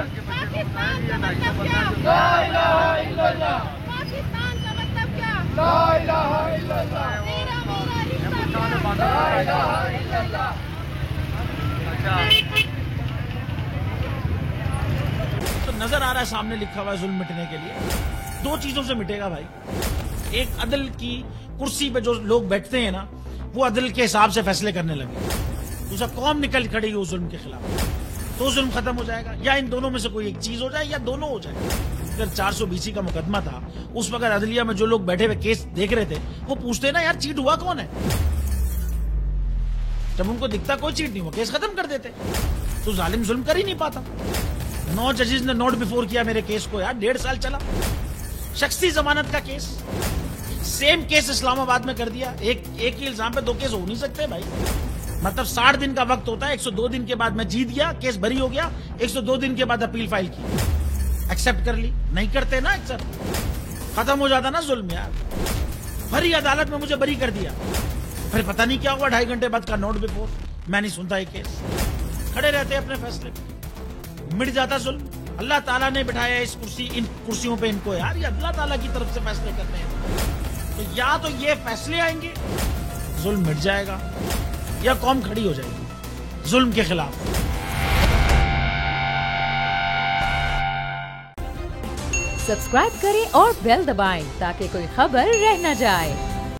पाकिस्तान का मतलब क्या? ला इलाहा इल्लल्लाह। पाकिस्तान का मतलब क्या? ला इलाहा इल्लल्लाह। मेरा रिश्ता क्या? ला इलाहा इल्लल्लाह। तो नजर आ रहा है सामने लिखा हुआ है जुल्म मिटने के लिए दो चीजों से मिटेगा भाई। एक, अदल की कुर्सी पे जो लोग बैठते हैं ना, वो अदल के हिसाब से फैसले करने लगे। दूसरा, कौम निकल खड़ी हो जुल्म के खिलाफ, तो जुल्म खत्म हो जाएगा। या इन दोनों में से कोई एक चीज हो जाए या दोनों हो जाए। अगर 420 का मुकदमा था, उस वक्त अदलिया में जो लोग बैठे हुए केस देख रहे थे, वो पूछते ना यार चीट हुआ कौन है। जब उनको दिखता कोई चीट नहीं हुआ, केस खत्म कर देते। तो जालिम जुल्म कर ही नहीं पाता। 9 जजेस ने नोट बिफोर किया मेरे केस को यार, 1.5 साल चला। शख्सी जमानत का केस, सेम केस इस्लामाबाद में कर दिया। एक ही इल्जाम पे 2 केस हो नहीं सकते भाई। मतलब 60 दिन का वक्त होता है, 102 दिन के बाद मैं जीत गया, केस भरी हो गया, 102 दिन के बाद अपील फाइल की, एक्सेप्ट कर ली। नहीं करते ना एक्सेप्ट, खत्म हो जाता ना जुल्म यार। भरी अदालत में मुझे बरी कर दिया, फिर पता नहीं क्या हुआ, 2.5 घंटे बाद का नोट बिफोर, मैं नहीं सुनता ये केस। खड़े रहते अपने फैसले पे, मिट जाता जुल्म। अल्लाह ताला ने बिठाया इस इन कुर्सियों पे इनको यार, ये अल्लाह ताला की तरफ से फैसले करते हैं। तो या तो ये फैसले आएंगे, जुल्म मिट जाएगा, या कौम खड़ी हो जाएगी जुल्म के खिलाफ। सब्सक्राइब करें और बेल दबाएं ताकि कोई खबर रह न जाए।